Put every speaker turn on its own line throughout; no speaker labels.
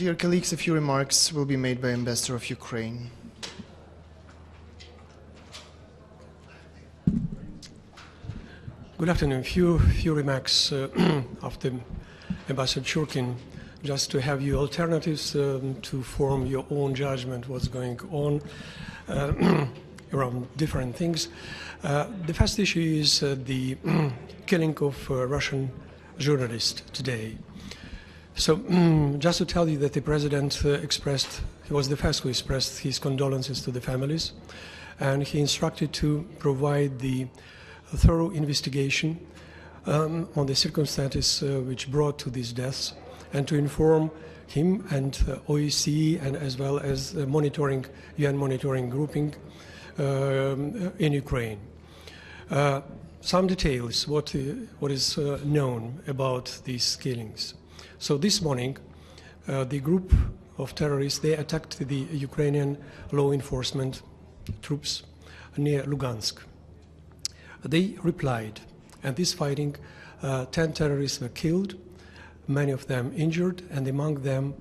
Dear colleagues, a few remarks will be made by Ambassador of Ukraine.
Good afternoon. Few remarks after Ambassador Churkin, just to have you alternatives to form your own judgment what's going on around different things. The first issue is the killing of a Russian journalist today. So just to tell you that the president he was the first who expressed his condolences to the families, and he instructed to provide the thorough investigation on the circumstances which brought to these deaths, and to inform him and OSCE and as well as UN monitoring grouping in Ukraine. Some details, what is known about these killings. So this morning, the group of terrorists, they attacked the Ukrainian law enforcement troops near Lugansk. They replied, and this fighting, 10 terrorists were killed, many of them injured, and among them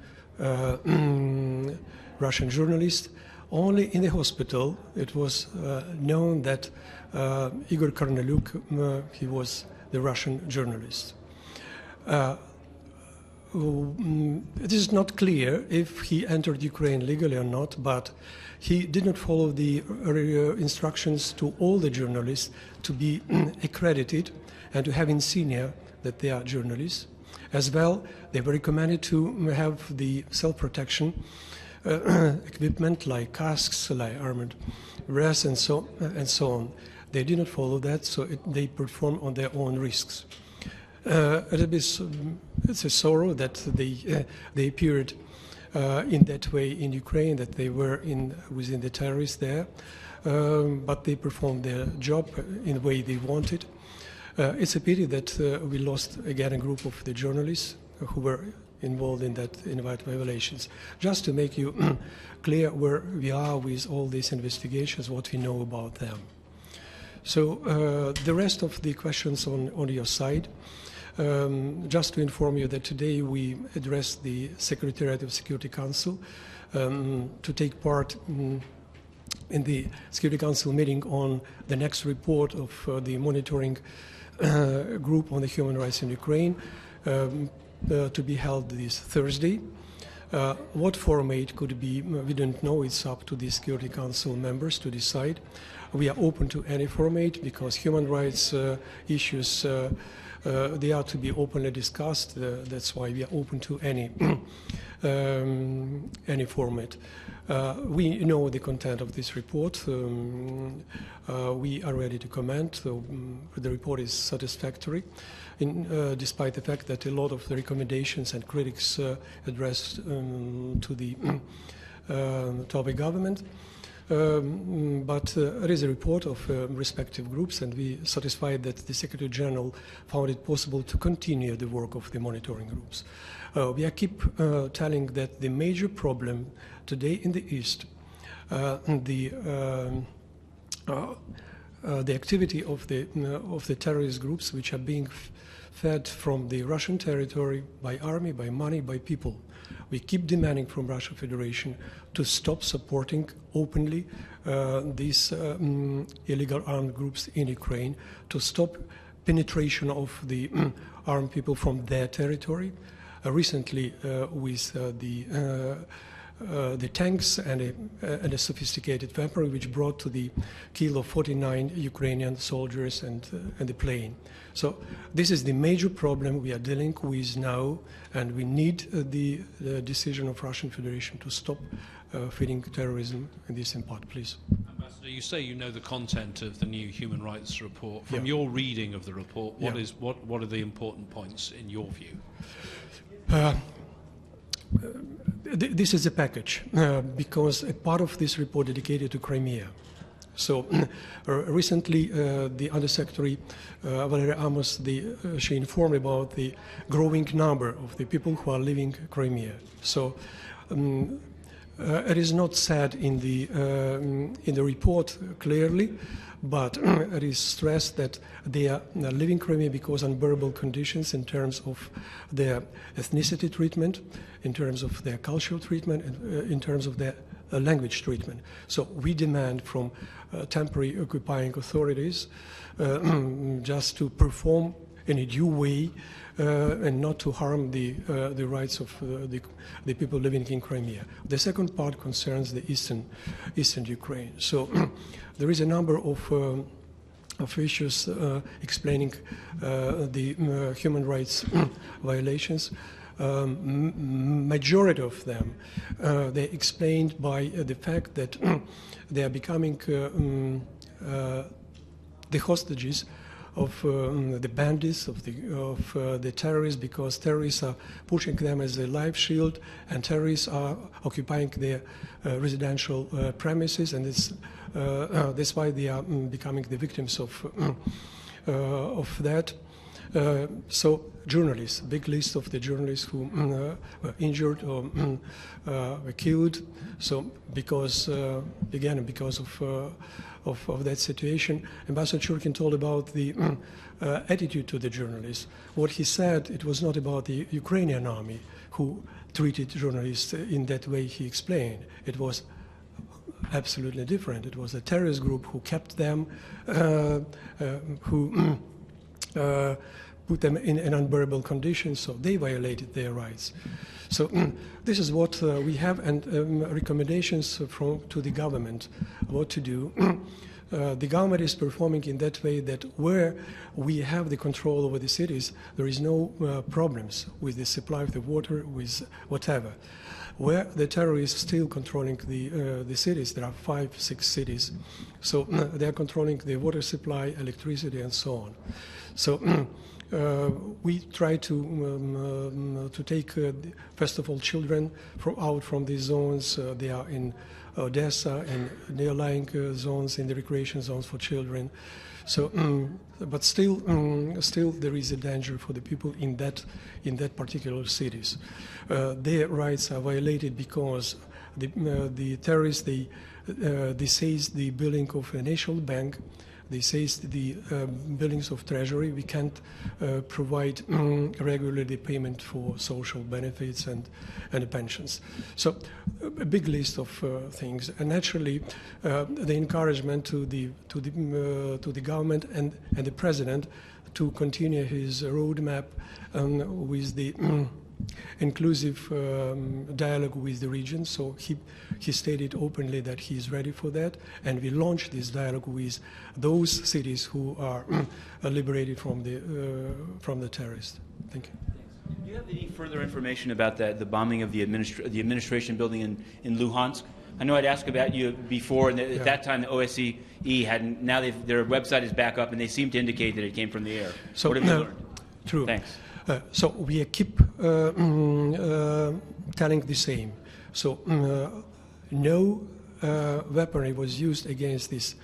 Russian journalists. Only in the hospital it was known that Igor Kornelyuk, he was the Russian journalist. It is not clear if he entered Ukraine legally or not, but he did not follow the instructions to all the journalists to be accredited and to have insignia that they are journalists. As well, they were recommended to have the self-protection equipment like casks, like armored vests, and so on. They did not follow that, so they performed on their own risks. It's a sorrow that they appeared in that way in Ukraine, that they were within the terrorists there, but they performed their job in the way they wanted. It's a pity that we lost again a group of the journalists who were involved in that violations. Just to make you clear where we are with all these investigations, what we know about them. So the rest of the questions on your side. Just to inform you that today we addressed the Secretariat of Security Council to take part in the Security Council meeting on the next report of the monitoring group on the human rights in Ukraine to be held this Thursday. What format could be, we don't know, it's up to the Security Council members to decide. We are open to any format because human rights issues they are to be openly discussed. That's why we are open to any format. We know the content of this report. We are ready to comment. The report is satisfactory, despite the fact that a lot of the recommendations and critics addressed to the government. But it is a report of respective groups, and we satisfied that the Secretary General found it possible to continue the work of the monitoring groups. We keep telling that the major problem today in the East, the activity of the terrorist groups which are being fed from the Russian territory by army, by money, by people. We keep demanding from Russian Federation to stop supporting openly these illegal armed groups in Ukraine, to stop penetration of the armed people from their territory. Recently, with the tanks and a sophisticated weaponry which brought to the kill of 49 Ukrainian soldiers and the plane. So this is the major problem we are dealing with now, and we need the decision of Russian Federation to stop feeding terrorism in this part, please.
Ambassador, you say you know the content of the new human rights report. From your reading of the report, what are the important points in your view?
This is a package because a part of this report dedicated to Crimea. So recently, the Undersecretary Valeria Amos, she informed about the growing number of the people who are leaving Crimea. So It is not said in the report clearly, but it is stressed that they are leaving Crimea because unbearable conditions in terms of their ethnicity treatment, in terms of their cultural treatment, and in terms of their language treatment. So we demand from temporary occupying authorities just to perform in a due way and not to harm the rights of the people living in Crimea. The second part concerns the eastern Ukraine. So there is a number of issues explaining the human rights violations. Majority of them they explained by the fact that they are becoming the hostages of the bandits, of the terrorists, because terrorists are pushing them as a life shield, and terrorists are occupying their residential premises, and that's why they are becoming the victims of that. So journalists, big list of the journalists who were injured or were killed. So because of that situation, Ambassador Churkin told about the attitude to the journalists. What he said, it was not about the Ukrainian army who treated journalists in that way he explained. It was absolutely different. It was a terrorist group who kept them, who put them in an unbearable condition, so they violated their rights. So this is what we have, and recommendations to the government what to do. The government is performing in that way that where we have the control over the cities, there is no problems with the supply of the water, with whatever. Where the terrorists still controlling the cities, there are 5-6 cities, so they are controlling the water supply, electricity, and so on. So we try to take, first of all, children out from these zones. They are in Odessa and near-lying zones, in the recreation zones for children. So, but still there is a danger for the people in that particular cities. Their rights are violated because the terrorists they seize the building of a national bank. They seize the buildings of treasury. We can't provide regularly payment for social benefits and pensions. So a big list of things, and naturally the encouragement to the government and the president to continue his roadmap with the inclusive dialogue with the region. So he stated openly that he is ready for that, and we launched this dialogue with those cities who are liberated from the terrorists. Thank you.
Do you have any further information about the bombing of the administration building in Luhansk? I know I'd asked about you before, and at that time the OSCE hadn't. Now their website is back up, and they seem to indicate that it came from the air.
So,
what have you learned?
True.
Thanks.
So we keep telling the same. So no weaponry was used against this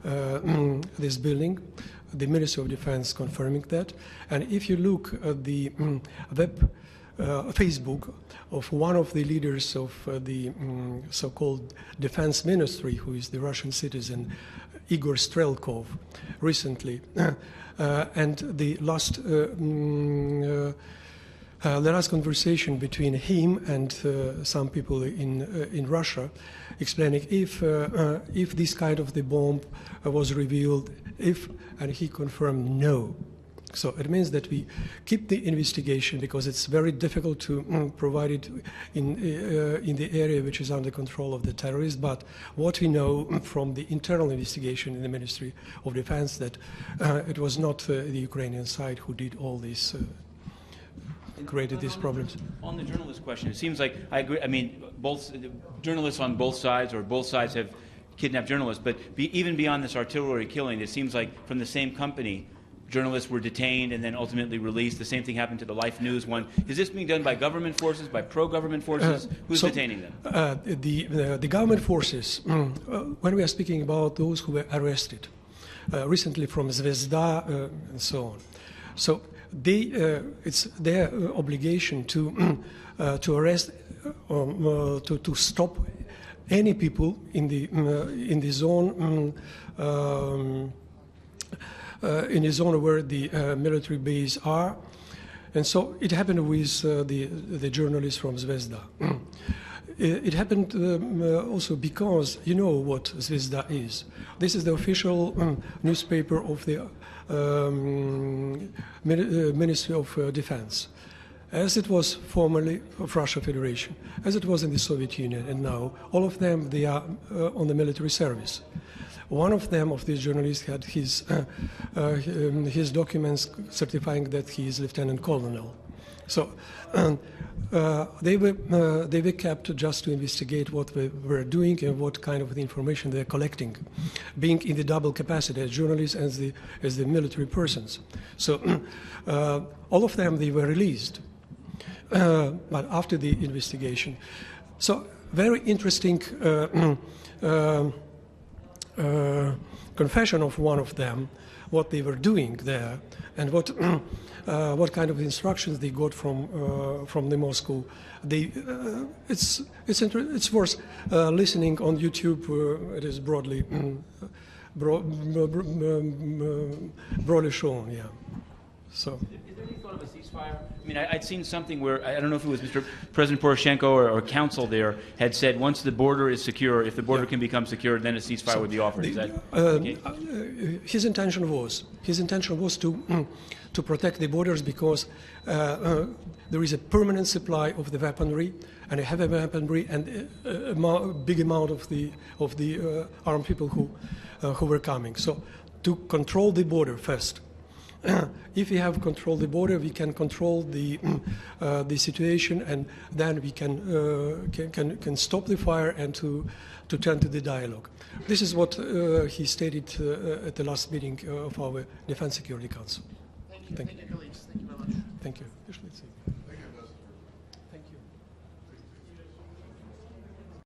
building. The Ministry of Defense confirming that. And if you look at the Facebook of one of the leaders of the so-called defense ministry, who is the Russian citizen, Igor Strelkov, recently, and the last conversation between him and some people in Russia, explaining if this kind of the bomb was revealed, and he confirmed no. So it means that we keep the investigation because it's very difficult to provide it in the area which is under control of the terrorists. But what we know from the internal investigation in the Ministry of Defense that it was not the Ukrainian side who did all this, created these problems.
On the journalist question, it seems like I agree. I mean, both journalists on both sides, or both sides have kidnapped journalists. But even beyond this artillery killing, it seems like from the same company, journalists were detained and then ultimately released. The same thing happened to the Life News one. Is this being done by government forces, by pro-government forces? Who's detaining them?
The government forces, when we are speaking about those who were arrested, recently from Zvezda and so on. So it's their obligation to arrest, to stop any people in the zone. In the zone where the military base are. And so it happened with the journalists from Zvezda. It happened also because you know what Zvezda is. This is the official newspaper of the Ministry of Defense, as it was formerly of Russia Federation, as it was in the Soviet Union, and now all of them, they are on the military service. One of them, of these journalists, had his documents certifying that he is lieutenant colonel. So they were kept just to investigate what we were doing and what kind of information they're collecting, being in the double capacity as journalists and as the military persons. So all of them, they were released, but after the investigation. So very interesting confession of one of them, what they were doing there, and what kind of instructions they got from the Moscow. It's worth listening on YouTube. It is broadly shown. Yeah. So.
Is there any thought of a ceasefire? I mean, I'd seen something where, I don't know if it was Mr. President Poroshenko or council there, had said once the border is secure, if the border can become secure, then a ceasefire would be offered. Is that okay?
His intention was to protect the borders because there is a permanent supply of the weaponry and a heavy weaponry and a big amount of the armed people who were coming. So to control the border first. If we have controlled the border, we can control the situation, and then we can stop the fire and to turn to the dialogue. This is what he stated at the last meeting of our Defense Security Council.
Thank you, colleagues. Thank you very much.
Thank you.